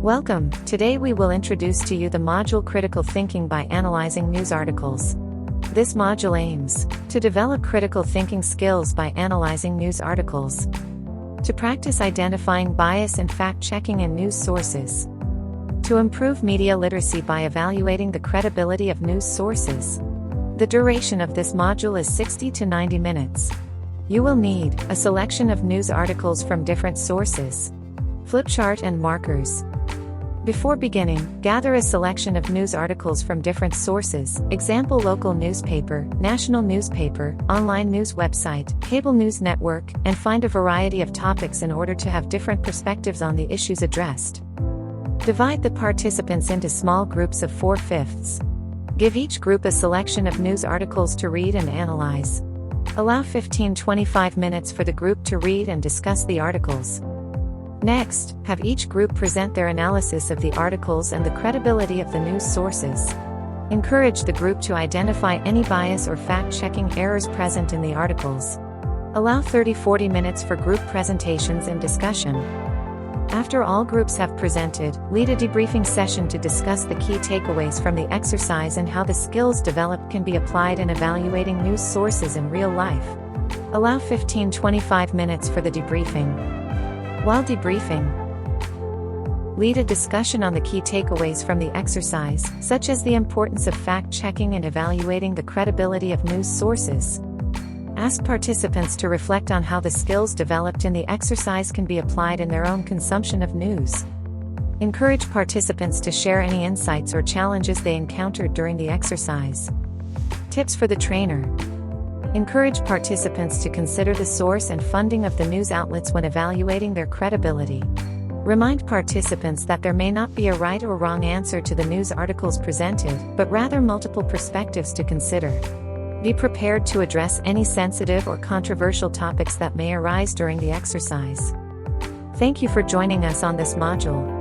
Welcome. Today we will introduce to you the module Critical Thinking by Analyzing News Articles. This module aims to develop critical thinking skills by analyzing news articles, to practice identifying bias and fact-checking in news sources, to improve media literacy by evaluating the credibility of news sources. The duration of this module is 60 to 90 minutes. You will need a selection of news articles from different sources, flipchart and markers. Before beginning, gather a selection of news articles from different sources, example local newspaper, national newspaper, online news website, cable news network, and find a variety of topics in order to have different perspectives on the issues addressed. Divide the participants into small groups of 4/5. Give each group a selection of news articles to read and analyze. Allow 15-25 minutes for the group to read and discuss the articles. Next, have each group present their analysis of the articles and the credibility of the news sources. Encourage the group to identify any bias or fact-checking errors present in the articles. Allow 30-40 minutes for group presentations and discussion. After all groups have presented, lead a debriefing session to discuss the key takeaways from the exercise and how the skills developed can be applied in evaluating news sources in real life. Allow 15-25 minutes for the debriefing. While debriefing, lead a discussion on the key takeaways from the exercise, such as the importance of fact-checking and evaluating the credibility of news sources. Ask participants to reflect on how the skills developed in the exercise can be applied in their own consumption of news. Encourage participants to share any insights or challenges they encountered during the exercise. Tips for the trainer. Encourage participants to consider the source and funding of the news outlets when evaluating their credibility. Remind participants that there may not be a right or wrong answer to the news articles presented, but rather multiple perspectives to consider. Be prepared to address any sensitive or controversial topics that may arise during the exercise. Thank you for joining us on this module.